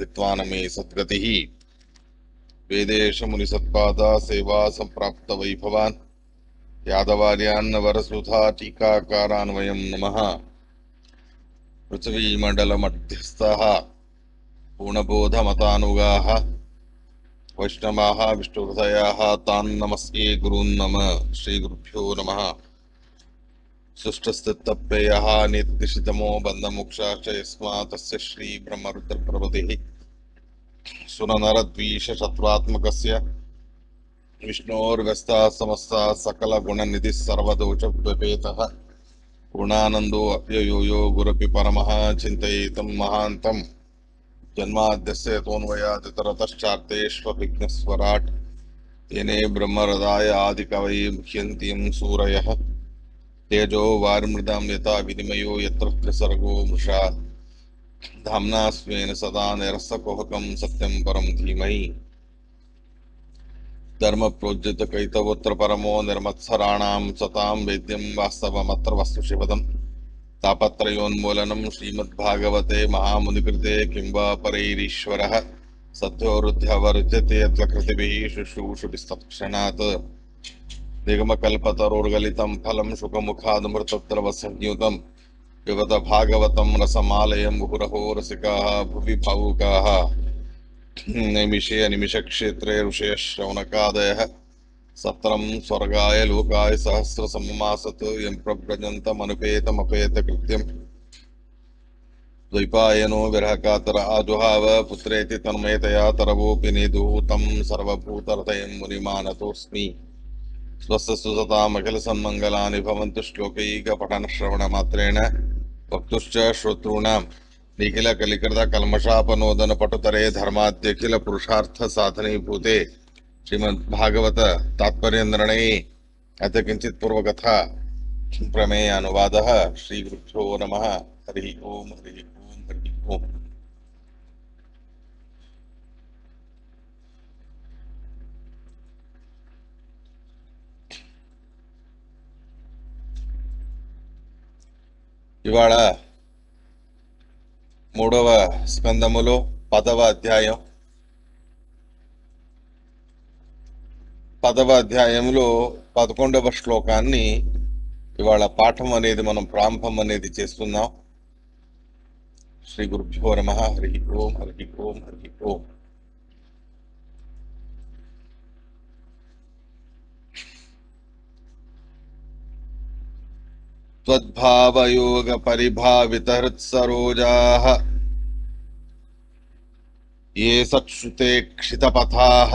स्थित्वानमे सद्गतिः वेदेश मुनिसत्पादा सेवा संप्राप्त वैभवान् यादवार्यान्नवरसुधा टीकाकारान्वयं नमः। पृथ्वीमण्डलमध्यस्थाः पूर्णबोधमतानुगाः वैष्णवाः विष्णुहृदयाः तान् नमस्ये गुरून् नमः। श्रीगुरुभ्यो नमः। सुष्ठुस्थितप्ययः नित्यदिशितमो बन्धमोक्षाश्च यस्मात् तस्य श्रीब्रह्मरुद्रप्रभृतिः सुरनरद्वीषशत्वात्मकस्य विष्णोर्व्यस्ताः समस्ताः सकलगुणनिधिः सर्वदोषव्यपेतः पूर्णानन्दो अव्ययो यो गुरपि परमः चिन्तयेतं महान्तं जन्माद्यस्य तोन्वयादितरतश्चार्तेष्वभिघ्नस्वराट् तेने ब्रह्महृदाय आदिकवये मुह्यन्ति यं सूरयः तेजो वारिमृदां यथा विनिमयो यत्र त्रिसर्गो मृषा धाम्ना स्वेन सदा निरस्तकुहकं सत्यं परं धीमहि धर्मप्रोज्झितकैतवोऽत्र परमो निर्मत्सराणां सतां वेद्यं वास्तवमत्र वस्तुशिवदं तापत्रयोन्मूलनं श्रीमद्भागवते महामुनिकृते किं वा परैरीश्वरः सत्योरुध्यवरुध्यते यत्र कृतिभिः शुश्रूषुभिस्तत्क्षणात् निगमकल्पतरोर्गलितं फलं शुकमुखादमृतद्रवसंयुतं पिबत भागवतं रसमालयं मुहुरहो रसिकाः भुवि भावुकाः नैमिषे अनिमिषक्षेत्रे ऋषयः श्रवणकादयः सत्रं स्वर्गाय लोकाय सहस्रसममासत् यं प्रव्रजन्तमनुपेतमपेतकृत्यं द्वैपायनो विरहकातर आजुहाव पुत्रेति तन्मयतया तरवोऽपि नेदुः तं सर्वभूतहृदयं मुनिमानतोऽस्मि। स्वस्वसुततामखिल सन्मङ्गलानि भवन्तु श्लोकैकपठनश्रवणमात्रेण वक्तुश्च श्रोतॄणां निखिलकलिकृतकल्मषापनोदनपटुतरे धर्माद्यखिलपुरुषार्थसाधनीभूते श्रीमद्भागवत तात्पर्यनिर्णये अथ किञ्चित् पूर्वकथा प्रमेयानुवादः। श्रीगुरुभ्यो नमः। हरिः ओम् हरिः ओम् हरिः ओम्। ఇవాళ మూడవ స్కందములో 10వ అధ్యాయం 10వ అధ్యాయంలో 11వ శ్లోకాన్ని ఇవాళ పాఠం అనేది మనం ప్రారంభం అనేది చేస్తున్నాం. శ్రీ గురుభ్యో నమః. హరి ఓం హరి ఓం హరి ఓం. त्वद्भावयोग परिभावितहृत्सरोजाः ये सत्श्रुते क्षितपथाः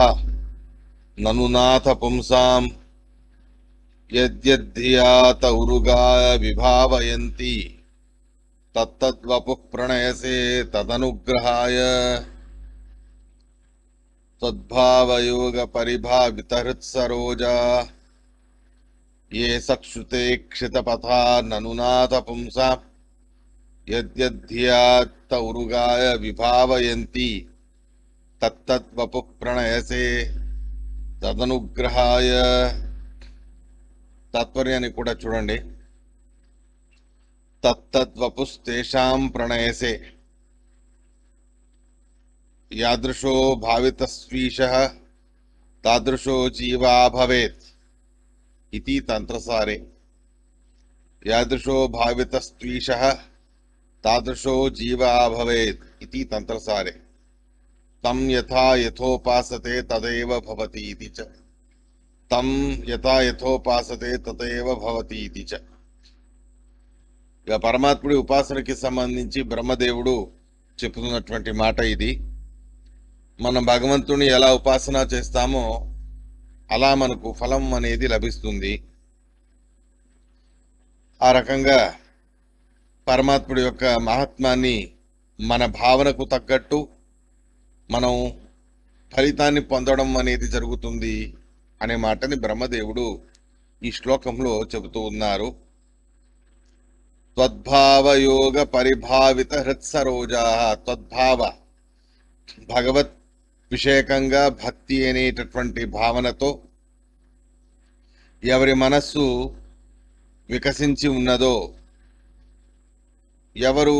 ननु नाथ पुंसां यद्यद्धियात उरुगाय विभावयन्ति तत्तद्वपुः प्रणयसे तदनुग्रहाय त्वद्भावयोग परिभावितहृत्सरोजा ये सक्षुते क्षितपथा ननुनाथ पुंसा यद्यद्धियात उरुगाय विभावयन्ति तत्तद्वपुः प्रणयसे तदनुग्रहाय. तात्पर्याన్ని కూడా చూడండి. तत्तद्वपुस्तेषां प्रणयसे यादृशो भावितस्वीशः तादृशो जीवा भवेत् इति तंत्रसारे. यादृशो भावितस्त्वीशः तादृशो जीवा भवेत् इति तंत्रसारे. तं यथा यथोपासते तदेव भवति इति च. तं यथा यथोपासते तदेव भवति इति च. ఇక పరమాత్ముడి ఉపాసనకి సంబంధించి బ్రహ్మదేవుడు చెప్తున్నటువంటి మాట ఇది. మనం భగవంతుని ఎలా ఉపాసన చేస్తామో అలా మనకు ఫలం అనేది లభిస్తుంది. ఆ రకంగా పరమాత్ముడి యొక్క మహాత్మ్యాన్ని మన భావనకు తగ్గట్టు మనం ఫలితాన్ని పొందడం అనేది జరుగుతుంది అనే మాటని బ్రహ్మదేవుడు ఈ శ్లోకంలో చెబుతూ ఉన్నారు. త్వద్భావయోగ పరిభావిత హృత్సరోజా. త్వద్భావ భగవత్ విషయకంగా భక్తి అనేటటువంటి భావనతో ఎవరి మనస్సు వికసించి ఉన్నదో, ఎవరు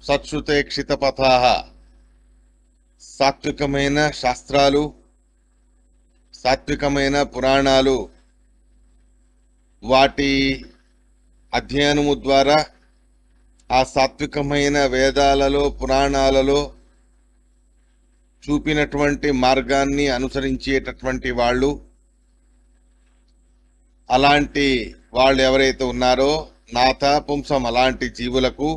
సత్శ్రుతే క్షితపథాః సాత్వికమైన శాస్త్రాలు, సాత్వికమైన పురాణాలు, వాటి అధ్యయనము ద్వారా ఆ సాత్వికమైన వేదాలలో, పురాణాలలో చూపినటువంటి మార్గాన్ని అనుసరించేటటువంటి వాళ్ళు, అలాంటి వాళ్ళు ఎవరైతే ఉన్నారో నాథ పుంసం అలాంటి జీవులకు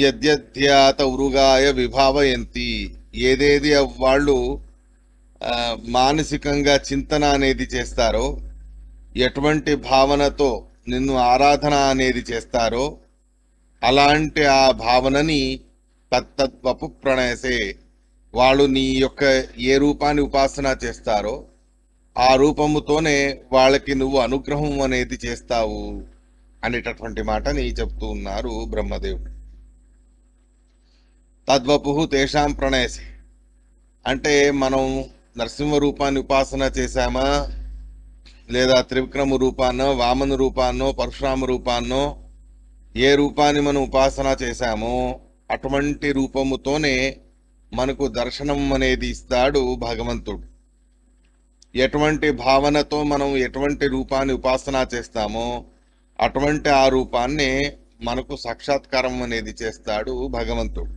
యద్యధ్యాత ఉరుగాయ విభావయంతి, ఏదేది వాళ్ళు మానసికంగా చింతన అనేది చేస్తారో, ఎటువంటి భావనతో నిన్ను ఆరాధన అనేది చేస్తారో అలాంటి ఆ భావనని తత్తత్వపు ప్రణయసే, వాళ్ళు నీ యొక్క ఏ రూపాన్ని ఉపాసన చేస్తారో ఆ రూపముతోనే వాళ్ళకి నువ్వు అనుగ్రహం అనేది చేస్తావు అనేటటువంటి మాటని చెప్తూ ఉన్నారు బ్రహ్మదేవుడు. తద్వపు తేషాం ప్రణయసే అంటే మనం నరసింహ రూపాన్ని ఉపాసన చేశామా, లేదా త్రివిక్రమ రూపాన్నో, వామన రూపాన్నో, పరశురామ రూపాన్నో, ఏ రూపాన్ని మనం ఉపాసన చేశామో అటువంటి రూపముతోనే మనకు దర్శనం అనేది ఇస్తాడు భగవంతుడు. ఎటువంటి భావనతో మనం ఎటువంటి రూపాన్ని ఉపాసన చేస్తామో అటువంటి ఆ రూపాన్నే మనకు సాక్షాత్కారం అనేది చేస్తాడు భగవంతుడు.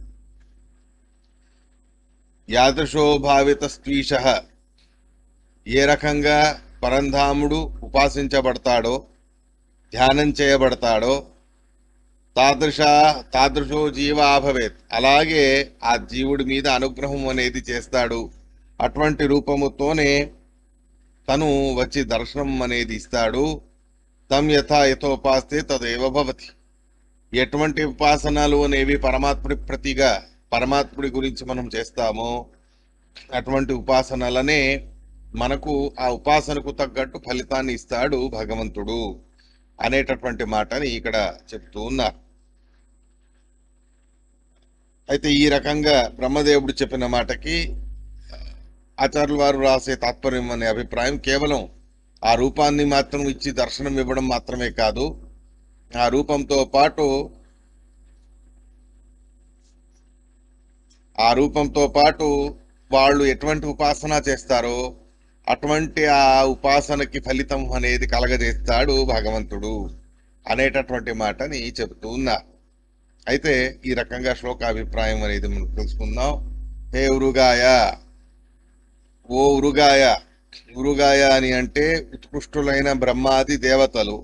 యాదృశో భావిత స్త్రీష, ఏ రకంగా పరంధాముడు ఉపాసించబడతాడో, ధ్యానం చేయబడతాడో, తాదృశో జీవ ఆభవేత్, అలాగే ఆ జీవుడి మీద అనుగ్రహం అనేది చేస్తాడు. అటువంటి రూపముతోనే తను వచ్చి దర్శనం అనేది ఇస్తాడు. తం యథోపాస్తే తదేవ భవతి, ఎటువంటి ఉపాసనలు అనేవి పరమాత్ముడి ప్రతిగా పరమాత్ముడి గురించి మనం చేస్తామో అటువంటి ఉపాసనలనే మనకు ఆ ఉపాసనకు తగ్గట్టు ఫలితాన్ని ఇస్తాడు భగవంతుడు అనేటటువంటి మాటని ఇక్కడ చెప్తూ ఉన్నారు. అయితే ఈ రకంగా బ్రహ్మదేవుడు చెప్పిన మాటకి ఆచార్యుల వారు రాసే తాత్పర్యం అనే అభిప్రాయం కేవలం ఆ రూపాన్ని మాత్రం ఇచ్చి దర్శనం ఇవ్వడం మాత్రమే కాదు, ఆ రూపంతో పాటు వాళ్ళు ఎటువంటి ఉపాసన చేస్తారో అటువంటి ఆ ఉపాసనకి ఫలితం అనేది కలగజేస్తాడు భగవంతుడు అనేటటువంటి మాటని చెబుతూ ఉన్నా. అయితే ఈ రకంగా శ్లోకాభిప్రాయం అనేది మనం తెలుసుకుందాం. హే ఉరుగాయ, ఓ ఉరుగాయ, ఉరుగాయ అని అంటే ఉత్కృష్టులైన బ్రహ్మాది దేవతలు,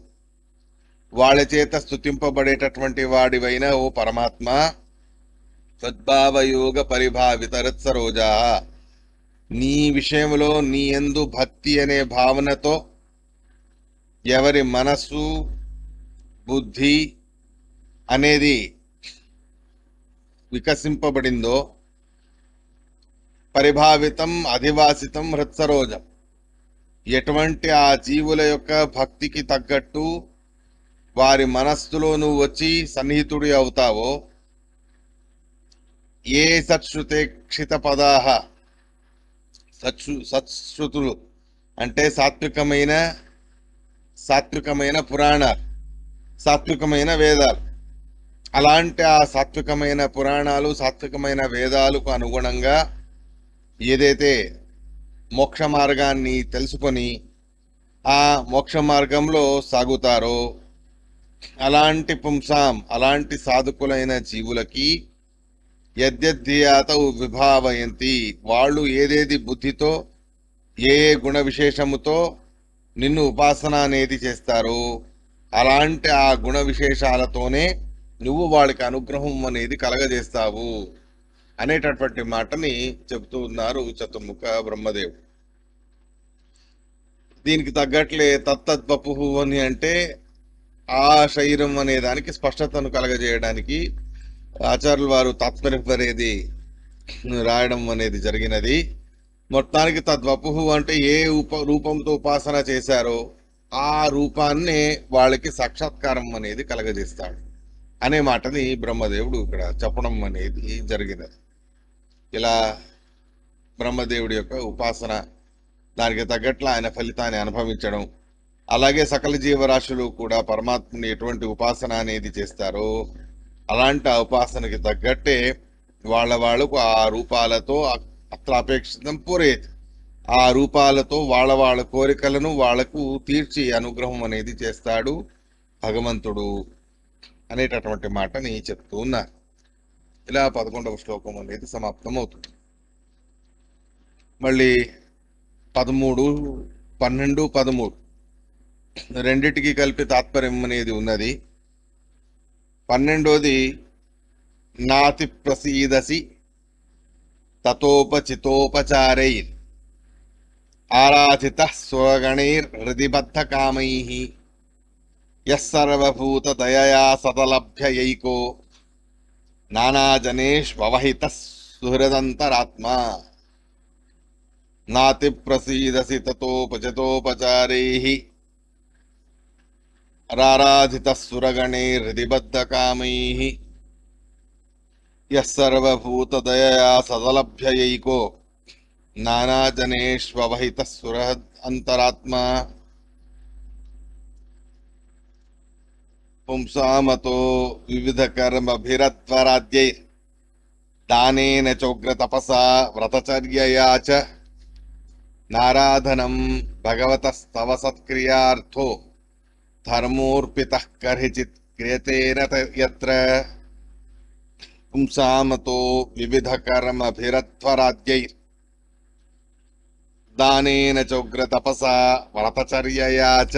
వాళ్ళ చేత స్తుతింపబడేటటువంటి వాడివైన ఓ పరమాత్మ, సద్భావయోగ పరిభావిత రత్సరోజా, నీ విషయంలో నీ యందు భక్తి అనే భావనతో ఎవరి మనస్సు బుద్ధి అనేది వికసింపబడిందో, పరిభావితం అధివాసితం హృత్సరోజం, ఎటువంటి ఆ జీవుల యొక్క భక్తికి తగ్గట్టు వారి మనస్సులో నువ్వు వచ్చి సన్నిహితుడి అవుతావో, ఏ సత్శ్రుతే క్షిత పదాహ, సత్శ్రుతులు అంటే సాత్వికమైన పురాణ, సాత్వికమైన వేదాలు, అలాంటి ఆ సాత్వికమైన పురాణాలు, సాత్వికమైన వేదాలకు అనుగుణంగా ఏదైతే మోక్ష మార్గాన్ని తెలుసుకొని ఆ మోక్ష మార్గంలో సాగుతారో అలాంటి పుంసాం, అలాంటి సాధుకులైన జీవులకి యద్యధ్యాత విభావయంతి, వాళ్ళు ఏదేది బుద్ధితో ఏ గుణ విశేషముతో నిన్ను ఉపాసన అనేది చేస్తారో అలాంటి ఆ గుణ విశేషాలతోనే నువ్వు వాళ్ళకి అనుగ్రహం అనేది కలగజేస్తావు అనేటటువంటి మాటని చెబుతూ ఉన్నారు చతుర్ముఖ బ్రహ్మదేవుడు. దీనికి తగ్గట్లే తత్తద్వపు అని అంటే ఆ శరీరం అనే దానికి స్పష్టతను కలగజేయడానికి ఆచార్యుల వారు తాత్పర్యం అనేది రాయడం అనేది జరిగినది. మొత్తానికి తద్వపు అంటే ఏ రూపంతో ఉపాసన చేశారో ఆ రూపాన్నే వాళ్ళకి సాక్షాత్కారం అనేది కలగజేస్తాడు అనే మాటని బ్రహ్మదేవుడు ఇక్కడ చెప్పడం అనేది జరిగినది. ఇలా బ్రహ్మదేవుడి యొక్క ఉపాసన, దానికి తగ్గట్లు ఆయన ఫలితాన్ని అనుభవించడం, అలాగే సకల జీవరాశులు కూడా పరమాత్మని ఎటువంటి ఉపాసన అనేది చేస్తారో అలాంటి ఆ ఉపాసనకి తగ్గట్టే వాళ్ళకు ఆ రూపాలతో అత్ర అపేక్షితం పూరయతి. ఆ రూపాలతో వాళ్ళ కోరికలను వాళ్లకు తీర్చి అనుగ్రహం అనేది చేస్తాడు భగవంతుడు అనేటటువంటి మాటని చెప్తూ ఉన్నారు. ఇలా 11వ శ్లోకం అనేది సమాప్తం అవుతుంది. మళ్ళీ 13, 12, 13 రెండిటికి కలిపి తాత్పర్యం అనేది ఉన్నది. 12వది నాతి ప్రసీదసి తతోపచితోపచారై ఆరాధిత స్వగణైర్ హృదిబద్ధ కామై యస్సర్వభూత దయయా సతలభ్యయైకో నానాజనేష్వహిత సుహృదంతరాత్మా నాతి ప్రసీదసి తతోపచితోపచారైః రారాధిత సురగణైర్హృదిబద్ధ కామైః యస్సర్వభూత దయయా సతలభ్యయైకో నానాజనేష్వహిత సుహృదంతరాత్మా పుంసామతో వివిధ కర్మభిరత్వరాద్యైర్ దానేన చోగ్ర తపసా వ్రతచర్యయా చ నారాధనం భగవతస్తవ సత్క్రియార్థో ధర్మోర్పితః కర్హిచిత్ క్రియతేన యత్ర పుంసామతో వివిధ కర్మభిరత్వరాద్యైర్ దానేన చోగ్ర తపసా వ్రతచర్యయా చ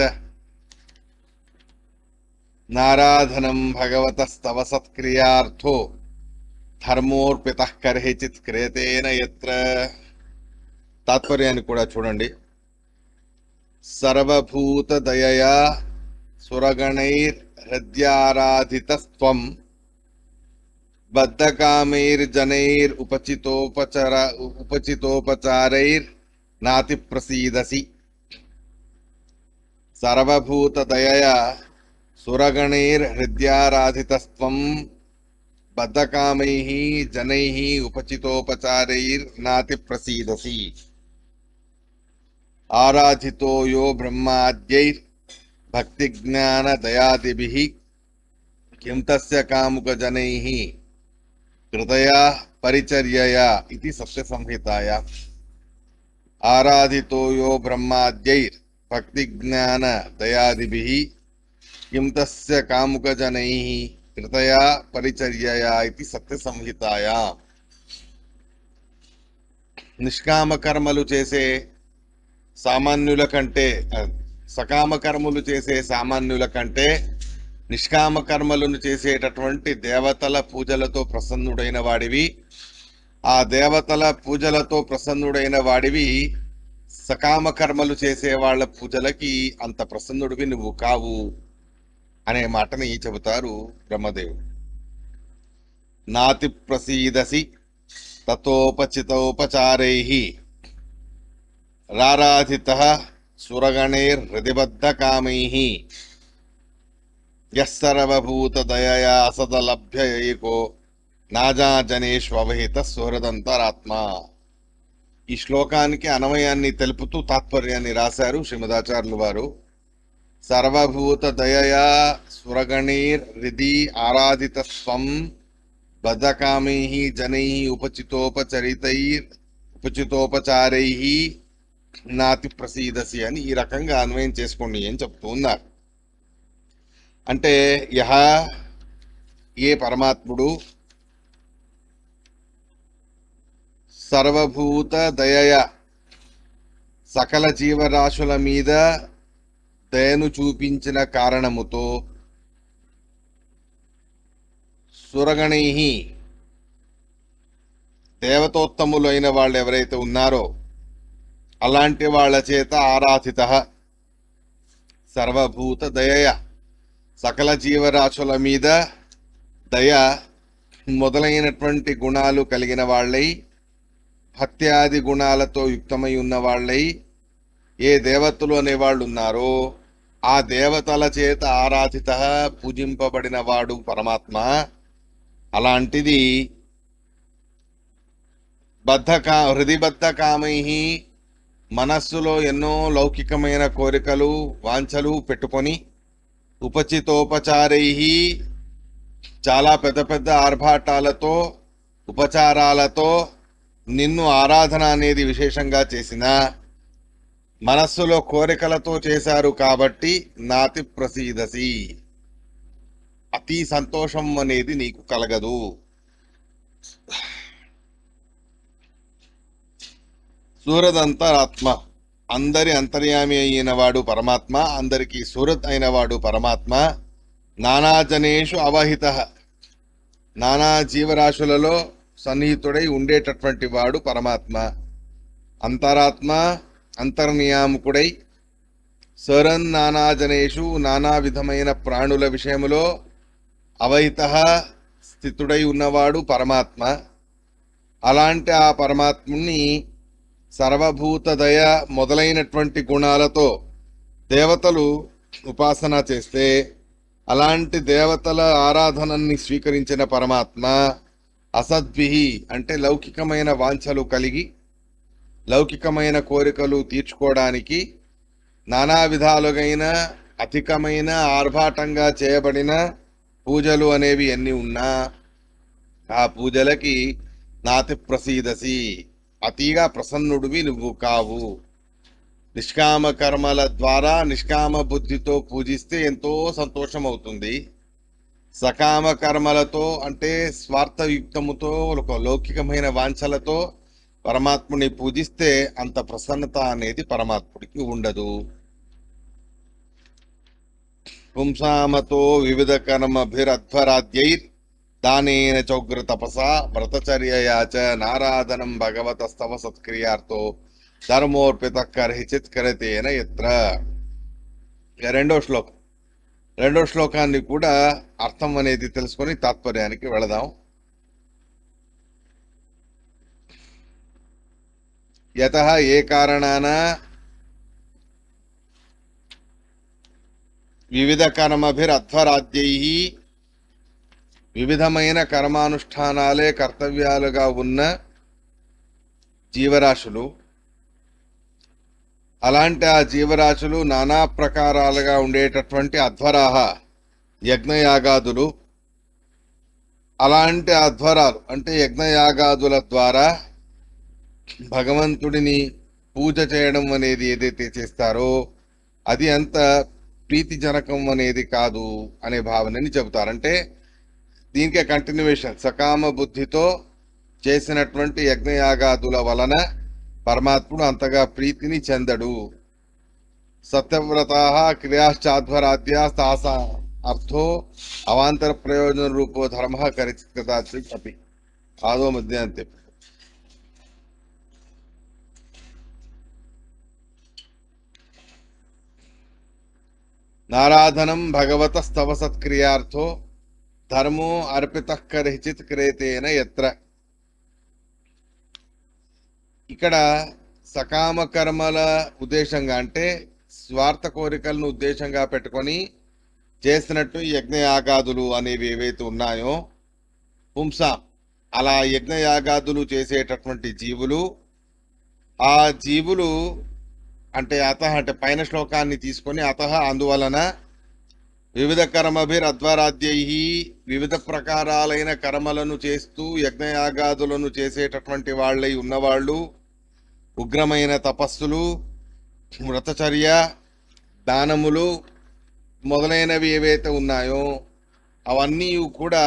నారాధనం భగవతస్తవ సత్క్రియార్థో ధర్మోర్పితః కర్హిచిత్ క్రియతేన యత్ర. తాత్పర్యాన్ని కూడా చూడండి. సర్వభూత దయయా సురగణైర్ హృద్యారాధితస్త్వం బద్ధకామైర్జనైర్ ఉపచితోపచారైర్ నాతి ప్రసీదసి. సర్వభూత దయయా సురగణైర్ హృద్యారాధితస్త్వం బద్ధకామైః జనైః ఉపచితోపచారైర్ నాతి ప్రసీదసి. ఆరాధితో యో బ్రహ్మాద్యైర్ భక్తి జ్ఞాన దయాదిభిః కిం తస్య కాముక జనైః కృతయా పరిచర్యయా ఇది సత్య సంహితాయా. ఆరాధితో యో బ్రహ్మాద్యైర్ భక్తి జ్ఞాన దయాదిభిః కిం తస్య కాముక జనైః కృతయా పరిచర్యయా ఇది సత్య సంహితాయా. నిష్కామ కర్మలు చేసే సామాన్యుల కంటే, సకామ కర్మలు చేసే సామాన్యుల కంటే నిష్కామ కర్మలను చేసేటటువంటి దేవతల పూజలతో ప్రసన్నుడైన వాడివి. ఆ దేవతల పూజలతో ప్రసన్నుడైన వాడివి సకామ కర్మలు చేసే వాళ్ళ పూజలకి అంత ప్రసన్నుడివి నువ్వు కావు అనే మాటని చెబుతారు బ్రహ్మదేవుడు. నాతి ప్రసీదసి తతోపచితోపచారైః రారాధితః సురగణైర్హృదిబద్ధ కామైః యస్సర్వభూత దయయా సదలభ్యయైకో నాజాజనేష్వహిత సుహృదంతరాత్మా. ఈ శ్లోకానికి అన్వయాన్ని తెలుపుతూ తాత్పర్యాన్ని రాశారు శ్రీమదాచార్యులు వారు. సర్వభూత దయయా సురగణైర్ హృది ఆరాధితస్వం బద్ధకామైః జనైః ఉపచితోపచారైః నాతి ప్రసీదసి అని ఈ రకంగా అన్వయం చేసుకోండి అని చెప్తూ ఉన్నారు. అంటే ఏ పరమాత్ముడు సర్వభూత దయయ సకల జీవరాశుల మీద దయను చూపించిన కారణముతో సురగణైః దేవతోత్తములైన వాళ్ళు ఎవరైతే ఉన్నారో అలాంటి వాళ్ళ చేత ఆరాధిత సర్వభూత దయయ సకల జీవరాశుల మీద దయ మొదలైనటువంటి గుణాలు కలిగిన వాళ్ళై భక్త్యాది గుణాలతో యుక్తమై ఉన్న వాళ్ళై ఏ దేవతలు అనేవాళ్ళు ఉన్నారో ఆ దేవతల చేత ఆరాధిత పూజింపబడిన వాడు పరమాత్మ. అలాంటిది హృదిబద్ధ కామైః మనస్సులో ఎన్నో లౌకికమైన కోరికలు వాంఛలు పెట్టుకొని ఉపచితోపచారైః చాలా పెద్ద పెద్ద ఆర్భాటాలతో ఉపచారాలతో నిన్ను ఆరాధన అనేది విశేషంగా చేసినా మనస్సులో కోరికలతో చేశారు కాబట్టి నాతి ప్రసీదసి, అతి సంతోషం అనేది నీకు కలగదు. సూరదంతరాత్మ, అందరి అంతర్యామి అయిన వాడు పరమాత్మ, అందరికీ సూరత్ అయిన వాడు పరమాత్మ. నానాజనేషు అవహిత, నానా జీవరాశులలో సన్నిహితుడై ఉండేటటువంటి వాడు పరమాత్మ. అంతరాత్మ, అంతర్నియామకుడై సరన్ నానాజనేషు, నానా విధమైన ప్రాణుల విషయములో అవహిత స్థితుడై ఉన్నవాడు పరమాత్మ. అలాంటి ఆ పరమాత్ముని సర్వభూత దయ మొదలైనటువంటి గుణాలతో దేవతలు ఉపాసన చేస్తే, అలాంటి దేవతల ఆరాధనని స్వీకరించిన పరమాత్మ అసద్భిహి అంటే లౌకికమైన వాంఛలు కలిగి లౌకికమైన కోరికలు తీర్చుకోవడానికి నానా విధాలుగైన అధికమైన ఆర్భాటంగా చేయబడిన పూజలు అనేవి ఎన్ని ఉన్నా ఆ పూజలకి నాతి ప్రసీదసి, అతిగా ప్రసన్నుడివి నువ్వు కావు. నిష్కామ కర్మల ద్వారా నిష్కామ బుద్ధితో పూజిస్తే ఎంతో సంతోషం అవుతుంది. సకామ కర్మలతో అంటే స్వార్థయుక్తముతో లౌకికమైన వాంఛలతో పరమాత్ముని పూజిస్తే అంత ప్రసన్నత అనేది పరమాత్ముడికి ఉండదు. పుంసామతో వివిధ కర్మభిరధ్వరాద్యైర్ దానేన చౌగ్ర తపసా వ్రతచర్యయాచ నారాధనం భగవతస్తవ సత్క్రియార్థో ధర్మోర్పిత కర్హిచిత్ కరతేన యత్ర. రెండో శ్లోకాన్ని కూడా అర్థం అనేది తెలుసుకొని తాత్పర్యానికి వెళదాం. యతః ఏ కారణాన వివిధ కర్మభిరధ్వరాద్యైః, వివిధమైన కర్మానుష్ఠానాలే కర్తవ్యాలుగా ఉన్న జీవరాశులు, అలాంటి ఆ జీవరాశులు నానా ప్రకారాలుగా ఉండేటటువంటి అధ్వరాహ యజ్ఞయాగాదులు, అలాంటి అధ్వరాలు అంటే యజ్ఞయాగాదుల ద్వారా భగవంతుడిని పూజ చేయడం అనేది ఏదైతే చేస్తారో అది అంత ప్రీతిజనకం అనేది కాదు అనే భావనని చెబుతారంటే దీనికే కంటిన్యూవేషన్. సకామ బుద్ధితో చేసినటువంటి యజ్ఞయాగాదుల వలన పరమాత్ముడు అంతగా ప్రీతిని చెందడు. సత్యవ్రతా క్రియాశ్చాధ్వరాద్యాస్తాస అర్థో అవాంతర ప్రయోజన రూపో ధర్మ కరిచిత్ అపి. ఆదో మధ్యాంతే. నారాధనం భగవతస్తవ సత్క్రియార్థో ధర్మో అర్పిత కరిచిత్ క్రేతేన యత్ర. ఇక్కడ సకామ కర్మల ఉద్దేశంగా అంటే స్వార్థ కోరికలను ఉద్దేశంగా పెట్టుకొని చేసినట్టు యజ్ఞయాగాదులు అనేవి ఏవైతే ఉన్నాయో పుంసా, అలా యజ్ఞయాగాదులు చేసేటటువంటి జీవులు, ఆ జీవులు అంటే అతః అంటే పైన శ్లోకాన్ని తీసుకొని అతః అందువలన వివిధ కర్మభిరధ్వరాద్యైః, వివిధ ప్రకారాలైన కర్మలను చేస్తూ యజ్ఞయాగాదులను చేసేటటువంటి వాళ్ళై ఉన్నవాళ్ళు, ఉగ్రమైన తపస్సులు, వ్రతచర్య, దానములు మొదలైనవి ఏవైతే ఉన్నాయో అవన్నీ కూడా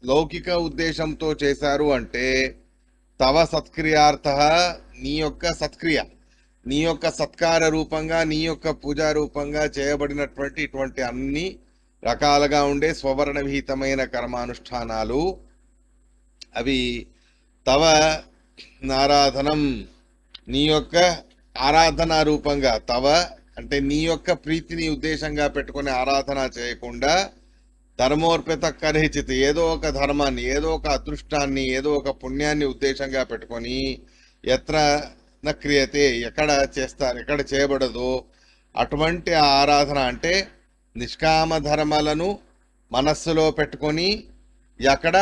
లౌకిక ఉద్దేశంతో చేశారు అంటే తవ సత్క్రియార్థ, నీ యొక్క సత్క్రియ, నీ యొక్క సత్కార రూపంగా, నీ యొక్క పూజా రూపంగా చేయబడినటువంటి ఇటువంటి అన్ని రకాలుగా ఉండే స్వవర్ణ విహితమైన కర్మానుష్ఠానాలు అవి తవ నారాధనం, నీ యొక్క ఆరాధన రూపంగా, తవ అంటే నీ యొక్క ప్రీతిని ఉద్దేశంగా పెట్టుకుని ఆరాధన చేయకుండా ధర్మోర్పిత కర్హిచిత్ ఏదో ఒక ధర్మాన్ని, ఏదో ఒక అదృష్టాన్ని, ఏదో ఒక పుణ్యాన్ని ఉద్దేశంగా పెట్టుకొని ఎత్ర న క్రియతే ఎక్కడ చేస్తారు, ఎక్కడ చేయబడదో అటువంటి ఆరాధన అంటే నిష్కామ ధర్మాలను మనస్సులో పెట్టుకొని ఎక్కడ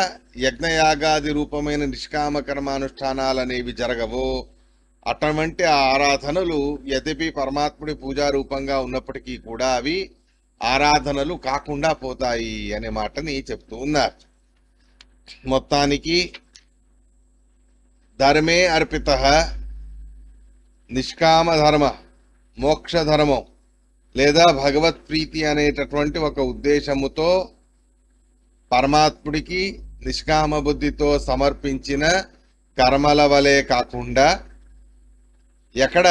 యజ్ఞయాగాది రూపమైన నిష్కామ కర్మానుష్ఠానాలు అనేవి జరగవో అటువంటి ఆ ఆరాధనలు యద్యపి పరమాత్ముడి పూజా రూపంగా ఉన్నప్పటికీ కూడా అవి ఆరాధనలు కాకుండా పోతాయి అనే మాటని చెప్తూ ఉన్నారు. మొత్తానికి ధర్మే అర్పిత నిష్కామ ధర్మ మోక్ష ధర్మం లేదా భగవత్ ప్రీతి అనేటటువంటి ఒక ఉద్దేశముతో పరమాత్ముడికి నిష్కామ బుద్ధితో సమర్పించిన కర్మల వలె కాకుండా ఎక్కడ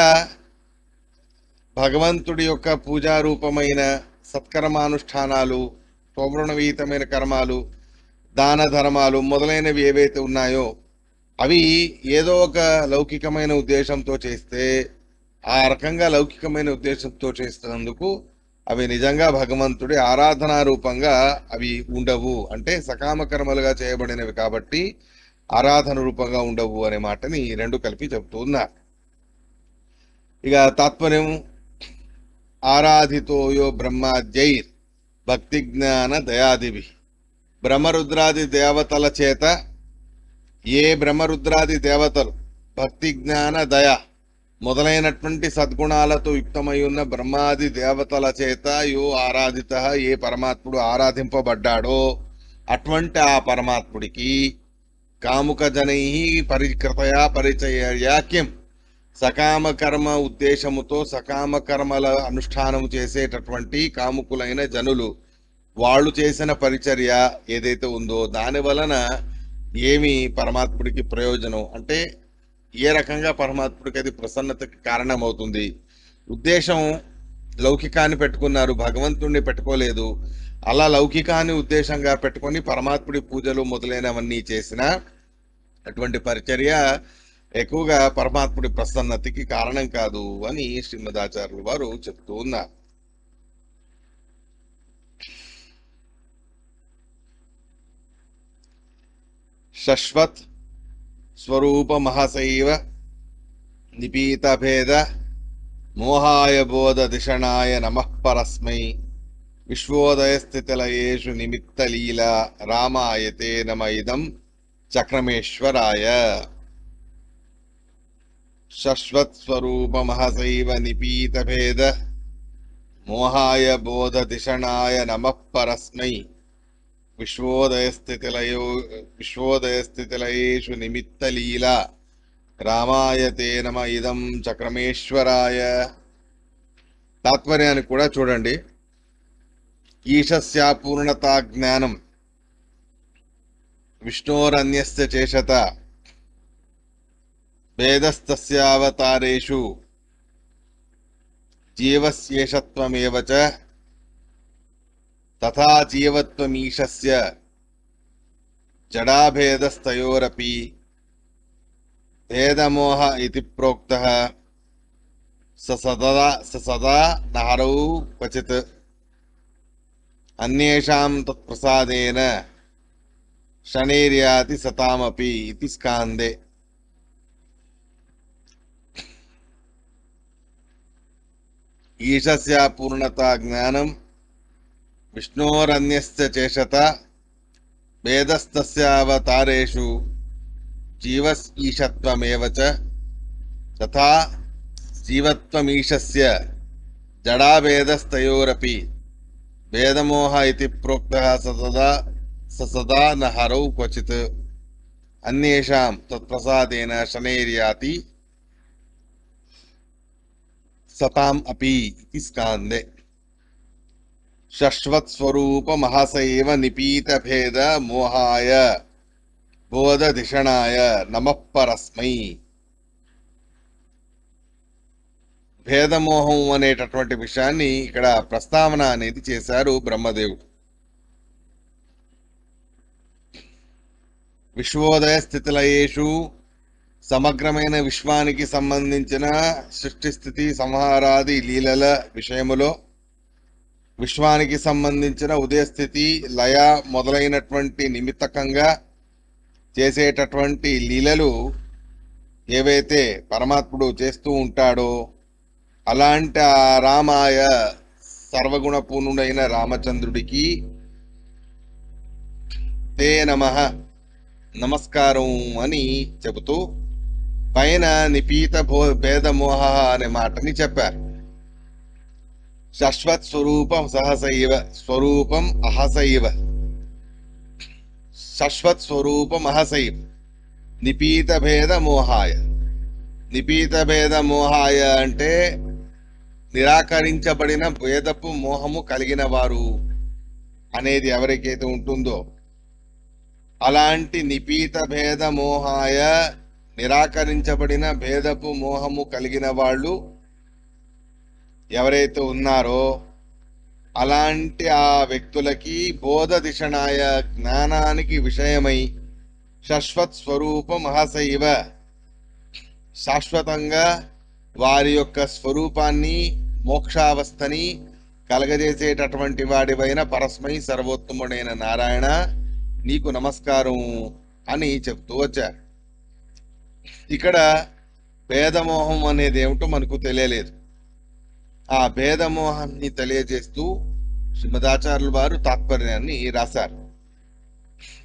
భగవంతుడి యొక్క పూజారూపమైన సత్కర్మానుష్ఠానాలు, సౌవర్ణవీతమైన కర్మాలు, దాన ధర్మాలు మొదలైనవి ఏవైతే ఉన్నాయో అవి ఏదో ఒక లౌకికమైన ఉద్దేశంతో చేస్తే, ఆ రకంగా లౌకికమైన ఉద్దేశంతో చేస్తున్నందుకు అవి నిజంగా భగవంతుడి ఆరాధనా రూపంగా అవి ఉండవు. అంటే సకామ కర్మలుగా చేయబడినవి కాబట్టి ఆరాధన రూపంగా ఉండవు అనే మాటని రెండు కలిపి చెప్తూ ఉన్నారు. ఇక తాత్పర్యం, ఆరాధితోయో బ్రహ్మాద్యైర్ భక్తి జ్ఞాన దయాదివి. బ్రహ్మరుద్రాది దేవతల చేత, ఏ బ్రహ్మరుద్రాది దేవతలు భక్తి జ్ఞాన దయ మొదలైనటువంటి సద్గుణాలతో యుక్తమై ఉన్న బ్రహ్మాది దేవతల చేత యో ఆరాధిత, ఏ పరమాత్ముడు ఆరాధింపబడ్డాడో అటువంటి ఆ పరమాత్ముడికి కాముక జనై పరికృతయా పరిచయ కిం, సకామ కర్మ ఉద్దేశముతో సకామ కర్మల అనుష్ఠానం చేసేటటువంటి కాముకులైన జనులు వాళ్ళు చేసిన పరిచర్య ఏదైతే ఉందో దాని వలన ఏమి పరమాత్ముడికి ప్రయోజనం, అంటే ఏ రకంగా పరమాత్ముడికి అది ప్రసన్నతకి కారణమవుతుంది. ఉద్దేశం లౌకికాన్ని పెట్టుకున్నారు, భగవంతుడిని పెట్టుకోలేదు. అలా లౌకికాన్ని ఉద్దేశంగా పెట్టుకొని పరమాత్ముడి పూజలు మొదలైనవన్నీ చేసిన అటువంటి పరిచర్య ఎక్కువగా పరమాత్ముడి ప్రసన్నతకి కారణం కాదు అని శ్రీమదాచార్యులు వారు చెప్తూ ఉన్నారు. శశ్వత్ స్వరూప మహసైవ నిపీత భేద మోహాయ బోధ దిషణాయ నమః పరస్మై విశ్వోదయ స్థితిలయేషు నిమిత్త లీలా రామాయతే నమ ఇదం చక్రమేశ్వరాయ. శశ్వత్ స్వరూప మహసైవ నిపీత భేద మోహాయ బోధ దిషణాయ నమః పరస్మై విశ్వోదయస్థితిలయేషు నిమిత్త లీలా రామాయతే నమ ఇదం చక్రమేశ్వరాయ. తాత్పర్యాన్ని కూడా చూడండి. ఈశస్యా పూర్ణతా జ్ఞానం విష్ణోరన్యస్య చేషత వేదస్తస్యావతారేషు జీవస్యేషత్వమేవ చ తథా జీవత్వమీశస్య జడాభేదస్తయోరపి భేదమోహ ఇతి ప్రోక్తః సదా నహరౌ క్వచిత్ అన్యేషాం తత్ప్రసాదేన శనైర్యాతి సతామపి ఇతి స్కాందే. ఈశస్య పూర్ణతా జ్ఞానం విష్ణోరన్యస్య చేషత వేదస్తస్యావతారేషు జీవస్ఈశత్వమేవ చ తథా జీవత్వమీశస్య జడాభేదస్తయోరపి భేదమోహ ఇతి ప్రోక్తః సదా నహరౌ క్వచిత్ అన్యేషాం తత్ప్రసాదేన శనైర్యాతి సతాం అపి ఇతి స్కాందే. శశ్వత్ స్వరూప మహసైవ నిపీత భేద మోహాయ బోధ దిషణాయ నమః పరస్మై. భేదమోహం అనేటటువంటి విషయాన్ని ఇక్కడ ప్రస్తావన అనేది చేశారు బ్రహ్మదేవుడు. విశ్వోదయ స్థితిలయేషు సమగ్రమైన విశ్వానికి సంబంధించిన సృష్టి స్థితి సంహారాది లీలల విషయములో విశ్వానికి సంబంధించిన ఉదయస్థితి లయ మొదలైనటువంటి నిమిత్తకంగా చేసేటటువంటి లీలలు ఏవైతే పరమాత్ముడు చేస్తూ ఉంటాడో అలాంటి ఆ రామాయ సర్వగుణ పూర్ణుడైన రామచంద్రుడికి తే నమః నమస్కారం అని చెబుతూ పైన నిపీత భేదమోహ అనే మాటని చెప్పారు. శశ్వత్ స్వరూపం సహసైవ స్వరూపం అహసైవ. శశ్వత్ స్వరూప మహసైవ నిపీత భేద మోహాయ. నిపీత భేద మోహాయ అంటే నిరాకరించబడిన భేదపు మోహము కలిగిన వారు అనేది ఎవరికైతే ఉంటుందో, అలాంటి నిపీత భేద మోహాయ, నిరాకరించబడిన భేదపు మోహము కలిగిన వాళ్ళు ఎవరైతే ఉన్నారో అలాంటి ఆ వ్యక్తులకి బోధ దిశనాయ, జ్ఞానానికి విషయమై శశ్వత్ స్వరూప మహసైవ, శాశ్వతంగా వారి యొక్క స్వరూపాన్ని, మోక్షావస్థని కలగజేసేటటువంటి వాడివైన పరస్మై సర్వోత్తముడైన నారాయణ నీకు నమస్కారం అని చెప్తూ వచ్చారు. ఇక్కడ భేదమోహం అనేది ఏమిటో మనకు తెలియలేదు. ఆ భేదమోహాన్ని తెలియజేస్తూ శ్రీమదాచార్యుల వారు తాత్పర్యాన్ని రాశారు.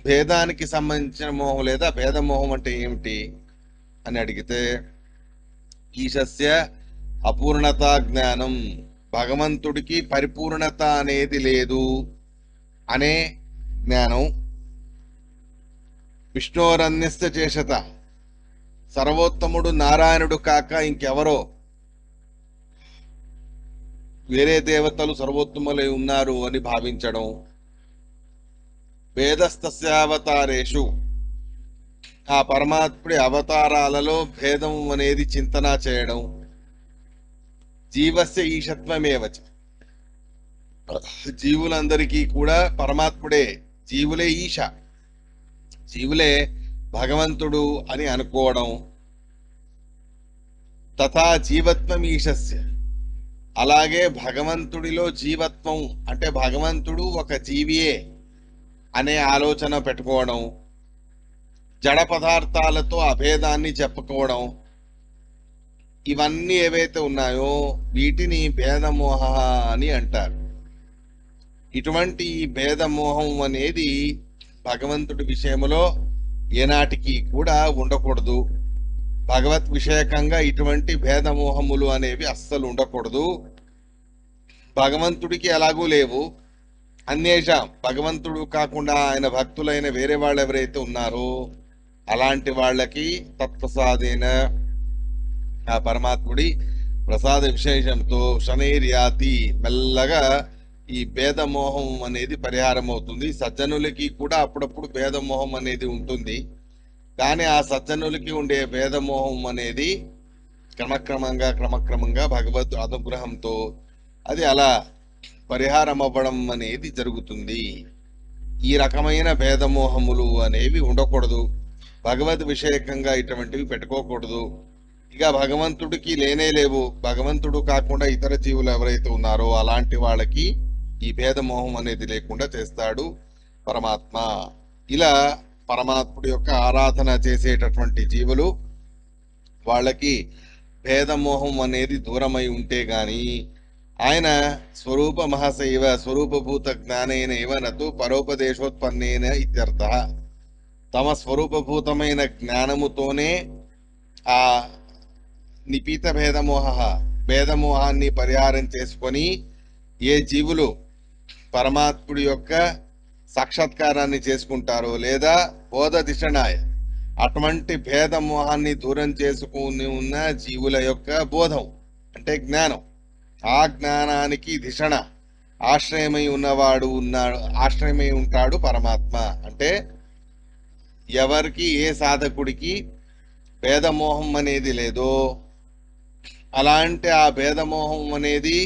భేదానికి సంబంధించిన మోహం లేదా భేదమోహం అంటే ఏమిటి అని అడిగితే, ఈశస్య అపూర్ణత జ్ఞానం, భగవంతుడికి పరిపూర్ణత అనేది లేదు అనే జ్ఞానం. విష్ణోరన్యస్త చేషత, సర్వోత్తముడు నారాయణుడు కాక ఇంకెవరో వేరే దేవతలు సర్వోత్తములై ఉన్నారు అని భావించడం. భేదస్తస్యావతారేషు, ఆ పరమాత్ముడి అవతారాలలో భేదం అనేది చింతన చేయడం. జీవస్య ఈశత్వమేవచ, జీవులందరికీ కూడా పరమాత్ముడే, జీవులే ఈశ, జీవులే భగవంతుడు అని అనుకోవడం. తథా జీవత్వం ఈశస్య, అలాగే భగవంతుడిలో జీవత్వం అంటే భగవంతుడు ఒక జీవియే అనే ఆలోచన పెట్టుకోవడం. జడ పదార్థాలతో అభేదాన్ని చెప్పుకోవడం. ఇవన్నీ ఏవైతే ఉన్నాయో వీటిని భేదమోహ అని అంటారు. ఇటువంటి భేదమోహం అనేది భగవంతుడి విషయంలో ఏనాటికి కూడా ఉండకూడదు. భగవత్ విషయకంగా ఇటువంటి భేదమోహములు అనేవి అస్సలు ఉండకూడదు. భగవంతుడికి ఎలాగూ లేవు. అన్యేషాం, భగవంతుడు కాకుండా ఆయన భక్తులైన వేరే వాళ్ళు ఎవరైతే ఉన్నారో అలాంటి వాళ్ళకి తత్ప్రసాదేన, ఆ పరమాత్ముడి ప్రసాద విశేషంతో శనైర్యాతి, మెల్లగా ఈ భేదమోహం అనేది పరిహారం అవుతుంది. సజ్జనులకి కూడా అప్పుడప్పుడు భేదమోహం అనేది ఉంటుంది. కానీ ఆ సజ్జనులకి ఉండే భేదమోహం అనేది క్రమక్రమంగా భగవద్ అనుగ్రహంతో అది అలా పరిహారం అవ్వడం అనేది జరుగుతుంది. ఈ రకమైన భేదమోహములు అనేవి ఉండకూడదు. భగవద్ విషయకంగా ఇటువంటివి పెట్టుకోకూడదు. ఇక భగవంతుడికి లేనే లేవు, భగవంతుడు కాకుండా ఇతర జీవులు ఎవరైతే ఉన్నారో అలాంటి వాళ్ళకి ఈ భేదమోహం అనేది లేకుండా చేస్తాడు పరమాత్మ. ఇలా పరమాత్ముడి యొక్క ఆరాధన చేసేటటువంటి జీవులు వాళ్ళకి భేదమోహం అనేది దూరమై ఉంటే గాని ఆయన స్వరూప మహసైవ, స్వరూపభూత జ్ఞానేన ఇవ నతు పరోపదేశోత్పన్నేన ఇత్యర్థ. తమ స్వరూపభూతమైన జ్ఞానముతోనే ఆ నిపీత భేదమోహాన్ని పరిహారం చేసుకొని ఏ జీవులు పరమాత్ముడి యొక్క సాక్షాత్కారాన్ని చేసుకుంటారో లేదా బోధ దిశనాయ, అటువంటి భేదమోహాన్ని దూరం చేసుకుని ఉన్న జీవుల యొక్క బోధం అంటే జ్ఞానం, ఆ జ్ఞానానికి దిశణ ఆశ్రయమై ఆశ్రయమై ఉంటాడు పరమాత్మ. అంటే ఎవరికి, ఏ సాధకుడికి భేదమోహం అనేది లేదో అలాంటి ఆ భేదమోహం అనేది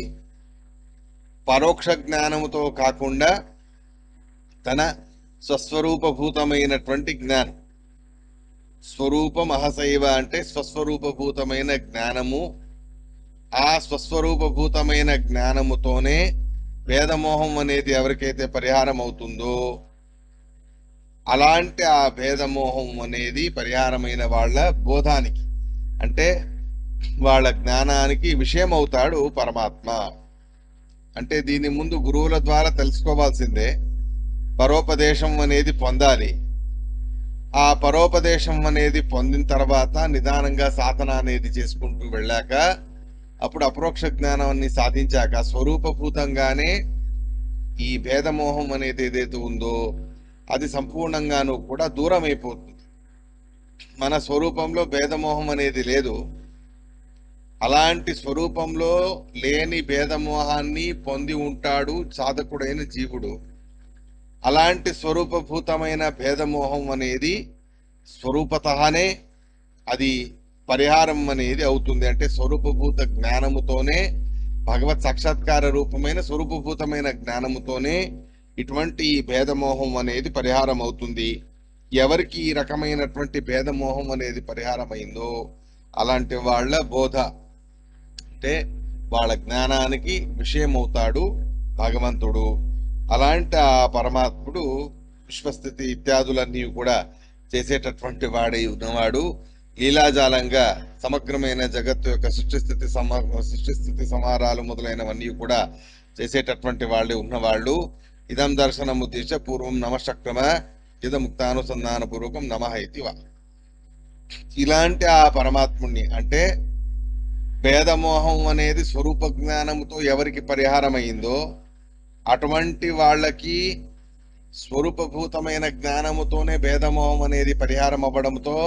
పరోక్ష జ్ఞానముతో కాకుండా తన స్వస్వరూపభూతమైనటువంటి జ్ఞానం, స్వరూపం అహసైవ అంటే స్వస్వరూపభూతమైన జ్ఞానము, ఆ స్వస్వరూపభూతమైన జ్ఞానముతోనే భేదమోహం అనేది ఎవరికైతే పరిహారం అవుతుందో అలాంటి ఆ భేదమోహం అనేది పరిహారమైన వాళ్ళ బోధానికి అంటే వాళ్ళ జ్ఞానానికి విషయం అవుతాడు పరమాత్మ. అంటే దీని ముందు గురువుల ద్వారా తెలుసుకోవాల్సిందే. పరోపదేశం అనేది పొందాలి. ఆ పరోపదేశం అనేది పొందిన తర్వాత నిదానంగా సాధన అనేది చేసుకుంటూ వెళ్ళాక అప్పుడు అపరోక్ష జ్ఞానాన్ని సాధించాక స్వరూపభూతంగానే ఈ భేదమోహం అనేది ఏదైతే ఉందో అది సంపూర్ణంగాను కూడా దూరం అయిపోతుంది. మన స్వరూపంలో భేదమోహం అనేది లేదు. అలాంటి స్వరూపంలో లేని భేదమోహాన్ని పొంది ఉంటాడు సాధకుడైన జీవుడు. అలాంటి స్వరూపభూతమైన భేదమోహం అనేది స్వరూపతఃనే అది పరిహారం అనేది అవుతుంది. అంటే స్వరూపభూత జ్ఞానముతోనే, భగవత్ సాక్షాత్కార రూపమైన స్వరూపభూతమైన జ్ఞానముతోనే ఇటువంటి భేదమోహం అనేది పరిహారం అవుతుంది. ఎవరికి ఈ రకమైనటువంటి భేదమోహం అనేది పరిహారం అయిందో అలాంటి వాళ్ళ బోధ అంటే వాళ్ళ జ్ఞానానికి విషయమవుతాడు భగవంతుడు. అలాంటి ఆ పరమాత్ముడు విశ్వస్థితి ఇత్యాదులన్నీ కూడా చేసేటటువంటి వాడై ఉన్నవాడు. లీలాజాలంగా సమగ్రమైన జగత్తు యొక్క సృష్టిస్థితి సమారాలు మొదలైనవన్నీ కూడా చేసేటటువంటి వాళ్ళే ఉన్నవాళ్ళు. ఇదం దర్శనముద్దేశ పూర్వం నమశక్రమ ఇదముక్తానుసంధాన పూర్వకం నమః ఇతి వా. ఇలాంటి ఆ పరమాత్ముణ్ణి అంటే భేదమోహం అనేది స్వరూప జ్ఞానముతో ఎవరికి పరిహారమైందో అటువంటి వాళ్ళకి స్వరూపభూతమైన జ్ఞానముతోనే భేదమోహం అనేది పరిహారం అవ్వడంతో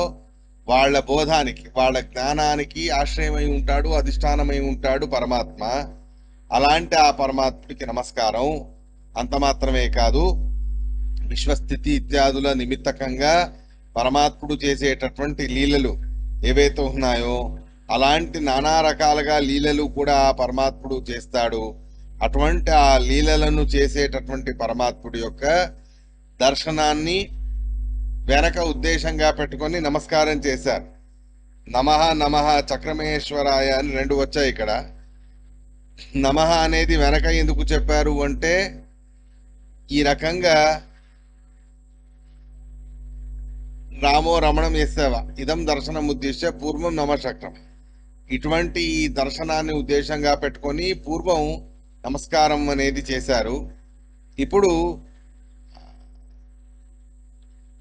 వాళ్ళ బోధానికి, వాళ్ళ జ్ఞానానికి ఆశ్రయమై ఉంటాడు, అధిష్టానమై ఉంటాడు పరమాత్మ. అలాంటి ఆ పరమాత్ముడికి నమస్కారం. అంత మాత్రమే కాదు, విశ్వస్థితి ఇత్యాదుల నిమిత్తకంగా పరమాత్ముడు చేసేటటువంటి లీలలు ఏవైతే ఉన్నాయో అలాంటి నానా రకాలుగా లీలలు కూడా ఆ పరమాత్ముడు చేస్తాడు. అటువంటి ఆ లీలలను చేసేటటువంటి పరమాత్ముడి యొక్క దర్శనాన్ని వెనక ఉద్దేశంగా పెట్టుకొని నమస్కారం చేశారు. నమః నమః చక్రమేశ్వరాయ అని రెండు వచ్చాయి ఇక్కడ. నమః అనేది వెనక ఎందుకు చెప్పారు అంటే ఈ రకంగా రామో రమణం చేసేవా ఇదం దర్శనం ఉద్దేశ పూర్వం నమశక్రం. ఇటువంటి ఈ దర్శనాన్ని ఉద్దేశంగా పెట్టుకొని పూర్వం నమస్కారం అనేది చేశారు. ఇప్పుడు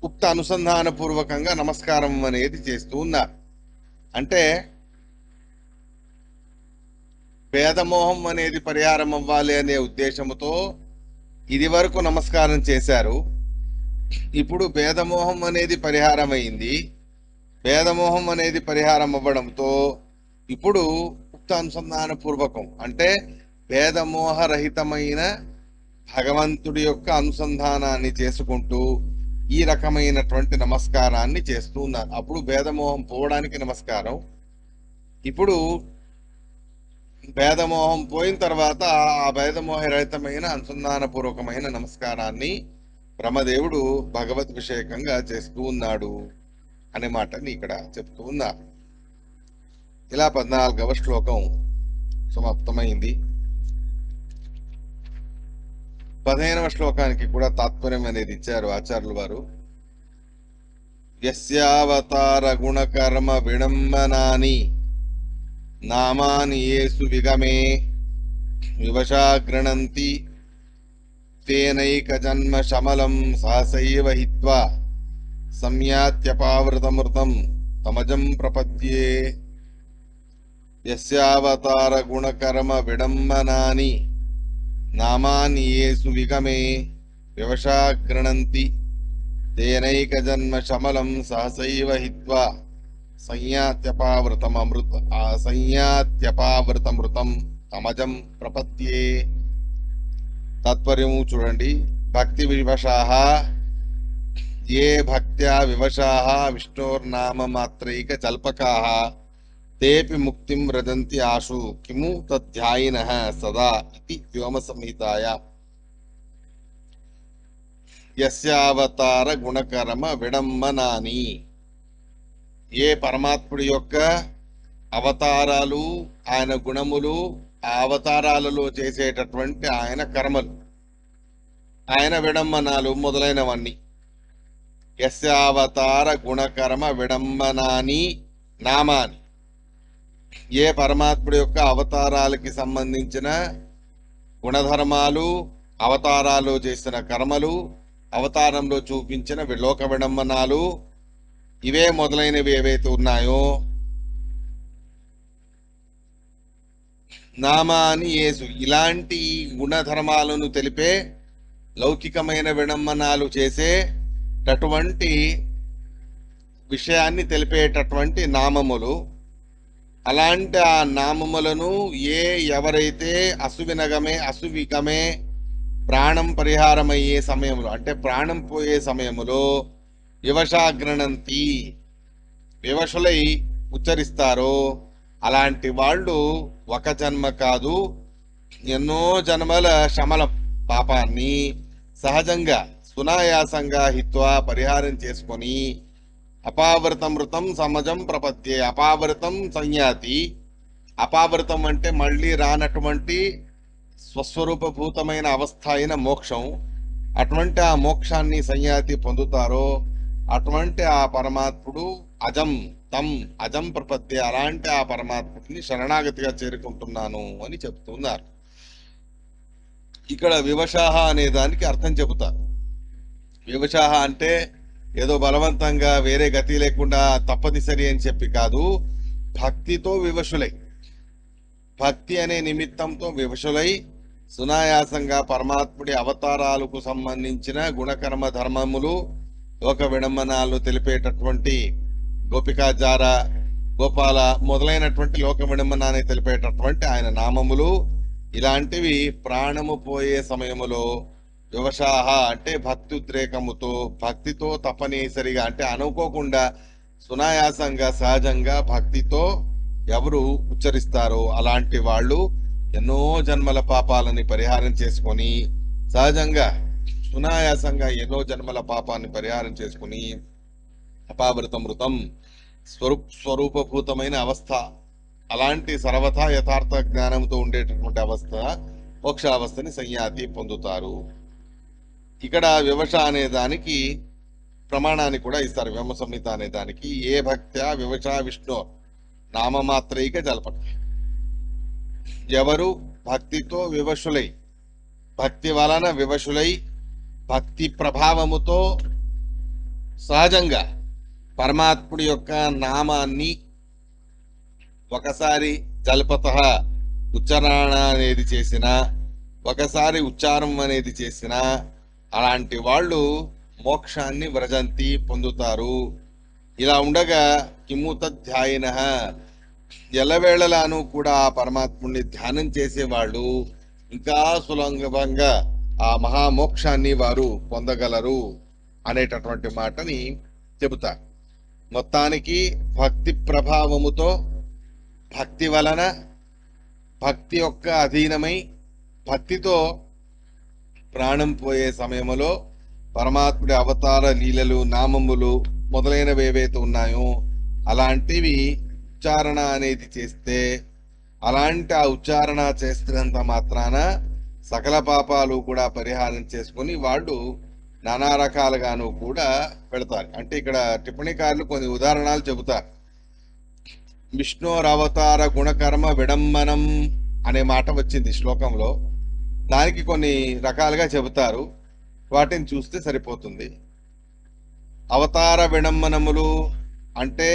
ఉక్త అనుసంధాన పూర్వకంగా నమస్కారం అనేది చేస్తూ ఉన్నారు. అంటే భేదమోహం అనేది పరిహారం అవ్వాలి అనే ఉద్దేశంతో ఇది వరకు నమస్కారం చేశారు. ఇప్పుడు భేదమోహం అనేది పరిహారం అయింది. భేదమోహం అనేది పరిహారం అవ్వడంతో ఇప్పుడు ఉక్త అనుసంధాన పూర్వకం అంటే భేదమోహరహితమైన భగవంతుడి యొక్క అనుసంధానాన్ని చేసుకుంటూ ఈ రకమైనటువంటి నమస్కారాన్ని చేస్తూ ఉన్నారు. అప్పుడు భేదమోహం పోవడానికి నమస్కారం. ఇప్పుడు భేదమోహం పోయిన తర్వాత ఆ భేదమోహరహితమైన అనుసంధాన పూర్వకమైన నమస్కారాన్ని బ్రహ్మదేవుడు భగవద్ విషయకంగా చేస్తూ ఉన్నాడు అనే మాటని ఇక్కడ చెప్తూ ఉన్నారు. ఇలా 14వ శ్లోకం సమాప్తమైంది. 15వ శ్లోకానికి కూడా తాత్పర్యం అనేది ఇచ్చారు ఆచార్యుల వారు. యస్యావతార గుణకర్మ విడంబనాని నామాని యేసు విగమే వివశా గృణంతి తేనైక జన్మ శమలం సహసైవ హిత్వా సంయాత్యపావృతమృతం తమజం ప్రపద్యే. యస్యావతార గుణకర్మ విడంబనాని నామాని యేసు విగమే వివశా గృణంతి తేనైక జన్మ శమలం సహసైవ హిత్వా సంయాత్యపావృతమృతం తమజం ప్రపద్యే. తాత్పర్యము చూడండి. భక్తి వివశాః ఏ భక్త్యా వివశాః విష్ణోర్నామ మాత్రైక జల్పకాః తేపి ముక్తిం వ్రజంతి ఆశు కిము తద్ధ్యాయినః సదా ఇతి వ్యోమ సంహితాయ. యస్యావతార గుణకర్మ విడంబనాని ఏ పరమాత్ముడి యొక్క అవతారాలు, ఆయన గుణములు, ఆ అవతారాలలో చేసేటటువంటి ఆయన కర్మలు, ఆయన విడంబనాలు మొదలైనవన్నీ. యస్యావతార గుణకర్మ విడంబనాని నామాని ఏ పరమాత్ముడి యొక్క అవతారాలకి సంబంధించిన గుణధర్మాలు, అవతారాలు చేసిన కర్మలు, అవతారంలో చూపించిన లోక విడంబనాలు, ఇవే మొదలైనవి ఏవైతే ఉన్నాయో నామాని యేసు ఇలాంటి గుణధర్మాలను తెలిపే లౌకికమైన విడమ్మనాలు చేసేటటువంటి విషయాన్ని తెలిపేటటువంటి నామములు. అలాంటి ఆ నామములను ఎవరైతే అసువికమే ప్రాణం పరిహారమయ్యే సమయంలో, అంటే ప్రాణం పోయే సమయంలో వివశాగ్రణంతి వివశులై ఉచ్చరిస్తారో అలాంటి వాళ్ళు ఒక జన్మ కాదు, ఎన్నో జన్మల శమల పాపాన్ని సహజంగా సునాయాసంగా హిత్వా పరిహారం చేసుకొని అపావృతమృతం సమజం ప్రపత్యే. అపావృతం సంయాతి. అపావృతం అంటే మళ్ళీ రానటువంటి స్వస్వరూపభూతమైన అవస్థ అయిన మోక్షం. అటువంటి ఆ మోక్షాన్ని సంయాతి పొందుతారో అటువంటి ఆ పరమాత్ముడు అజం ప్రపత్తి. అలాంటి ఆ పరమాత్ముడిని శరణాగతిగా చేరుకుంటున్నాను అని చెప్తున్నారు. ఇక్కడ వివశాహ అనే దానికి అర్థం చెబుతారు. వివశాహ అంటే ఏదో బలవంతంగా వేరే గతి లేకుండా తప్పనిసరి అని చెప్పి కాదు, భక్తితో వివశులై, భక్తి అనే నిమిత్తంతో వివశులై సునాయాసంగా పరమాత్ముడి అవతారాలకు సంబంధించిన గుణకర్మ ధర్మములు, లోక విడంబనాలు తెలిపేటటువంటి గోపికాచార, గోపాల మొదలైనటువంటి లోక విడంబనాన్ని తెలిపేటటువంటి ఆయన నామములు, ఇలాంటివి ప్రాణము పోయే సమయములో వివశాహ అంటే భక్తుద్రేకముతో, భక్తితో తప్పనిసరిగా అంటే అనుకోకుండా సునాయాసంగా సహజంగా భక్తితో ఎవరు ఉచ్చరిస్తారో అలాంటి వాళ్ళు ఎన్నో జన్మల పాపాలని పరిహారం చేసుకొని సహజంగా సునాయాసంగా ఎన్నో జన్మల పాపాన్ని పరిహారం చేసుకుని అపావృతమృతం స్వరూపభూతమైన అవస్థ, అలాంటి సర్వథా యథార్థ జ్ఞానంతో ఉండేటటువంటి అవస్థ, మోక్షావస్థని సంయాతి పొందుతారు. ఇక్కడ వివశ అనే దానికి ప్రమాణాన్ని కూడా ఇస్తారు. వ్యోమ సంహిత అనే దానికి ఏ భక్త్యా వివశ విష్ణు నామమాత్రైక జల్పక. ఎవరు భక్తితో వివశులై, భక్తి వలన వివశులై, భక్తి ప్రభావముతో సహజంగా పరమాత్ముడి యొక్క నామాన్ని ఒకసారి జల్పత ఉచ్చారణ అనేది చేసిన, ఒకసారి ఉచ్చారం అనేది చేసిన అలాంటి వాళ్ళు మోక్షాన్ని వ్రజంతి పొందుతారు. ఇలా ఉండగా కిముత ధ్యాయిన ఎల్లవేళలాను కూడా ఆ పరమాత్ముడిని ధ్యానం చేసేవాళ్ళు ఇంకా సులభంగా ఆ మహామోక్షాన్ని వారు పొందగలరు అనేటటువంటి మాటని చెబుతారు. మొత్తానికి భక్తి ప్రభావముతో, భక్తి వలన, భక్తి యొక్క అధీనమై, భక్తితో ప్రాణం పోయే సమయంలో పరమాత్ముడి అవతార లీలలు, నామములు మొదలైనవి ఏవైతే ఉన్నాయో అలాంటివి ఉచ్చారణ అనేది చేస్తే, అలాంటి ఆ ఉచ్చారణ చేస్తున్నంత మాత్రాన సకల పాపాలు కూడా పరిహారం చేసుకుని వాళ్ళు నానా రకాలుగాను కూడా పెడతారు. అంటే ఇక్కడ టిప్పణికారులు కొన్ని ఉదాహరణలు చెబుతారు. విష్ణోరవతార గుణకర్మ విడంబనం అనే మాట వచ్చింది శ్లోకంలో. దానికి కొన్ని రకాలుగా చెబుతారు, వాటిని చూస్తే సరిపోతుంది. అవతార విడంబనములు అంటే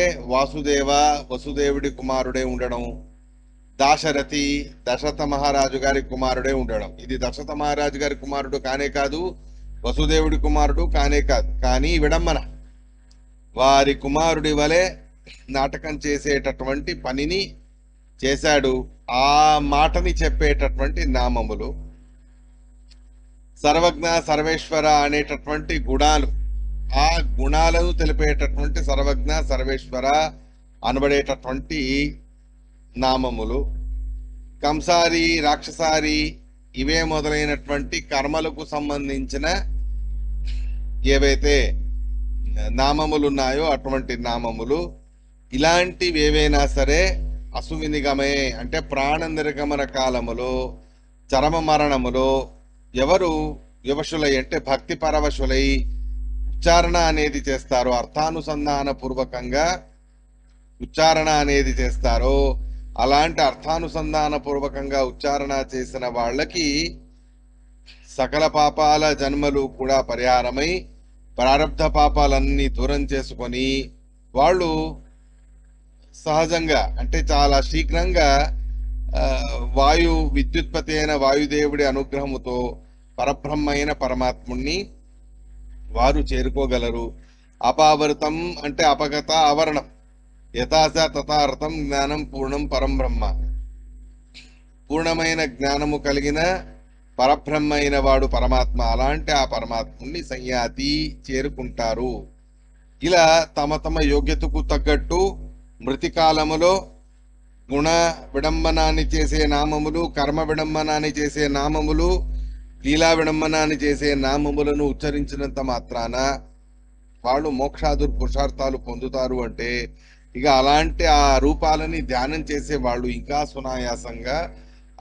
వసుదేవుడి కుమారుడే ఉండడం, దాశరథి దశరథ మహారాజు గారి కుమారుడే ఉండడం. ఇది దశరథ మహారాజు గారి కుమారుడు కానే కాదు, వసుదేవుడి కుమారుడు కానే కాదు, కానీ విడంబన వారి కుమారుడి వలె నాటకం చేసేటటువంటి పనిని చేశాడు. ఆ మాటని చెప్పేటటువంటి నామములు. సర్వజ్ఞ సర్వేశ్వర అనేటటువంటి గుణాలు, ఆ గుణాలను తెలిపేటటువంటి సర్వజ్ఞ సర్వేశ్వర అనబడేటటువంటి నామములు. కంసారి రాక్షసారి ఇవే మొదలైనటువంటి కర్మలకు సంబంధించిన ఏవైతే నామములు ఉన్నాయో అటువంటి నామములు. ఇలాంటివి ఏవైనా సరే అసువినిగమే అంటే ప్రాణ నిర్గమన కాలములో, చరమ మరణములో ఎవరు వివశులై అంటే భక్తి పరవశులై ఉచ్చారణ అనేది చేస్తారో, అర్థానుసంధాన పూర్వకంగా ఉచ్చారణ అనేది చేస్తారో, అలాంటి అర్థానుసంధాన పూర్వకంగా ఉచ్చారణ చేసిన వాళ్ళకి సకల పాపాల జన్మలు కూడా పరిహారమై ప్రారబ్ధ పాపాలన్నీ దూరం చేసుకొని వాళ్ళు సహజంగా అంటే చాలా శీఘ్రంగా విద్యుత్పతి అయిన వాయుదేవుడి అనుగ్రహముతో పరబ్రహ్మ అయిన పరమాత్ముణ్ణి వారు చేరుకోగలరు. అపావృతం అంటే అపగత ఆవరణం, యథాచ తథార్థం జ్ఞానం పూర్ణం పరం బ్రహ్మ. పూర్ణమైన జ్ఞానము కలిగిన పరబ్రహ్మ అయిన వాడు పరమాత్మ. అలాంటి ఆ పరమాత్ముని సంయాతి చేరుకుంటారు. ఇలా తమ తమ యోగ్యతకు తగ్గట్టు మృతికాలములో గుణ విడంబనాన్ని చేసే నామములు, కర్మ విడంబనాన్ని చేసే నామములు, లీలా విడంబనాన్ని చేసే నామములను ఉచ్చరించినంత మాత్రాన వాళ్ళు మోక్షాదుర్ పురుషార్థాలు పొందుతారు అంటే ఇక అలాంటి ఆ రూపాలని ధ్యానం చేసే వాళ్ళు ఇంకా సునాయాసంగా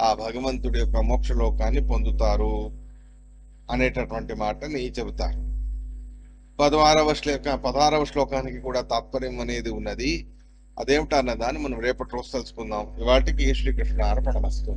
ఆ భగవంతుడి యొక్క మోక్షలోకాన్ని పొందుతారు అనేటటువంటి మాటని చెబుతారు. 16వ శ్లోకానికి కూడా తాత్పర్యం అనేది ఉన్నది. అదేమిటన్న దాన్ని మనం రేపటి రోజు తెలుసుకుందాం. ఇవాటికి శ్రీకృష్ణ అర్పణమస్తు.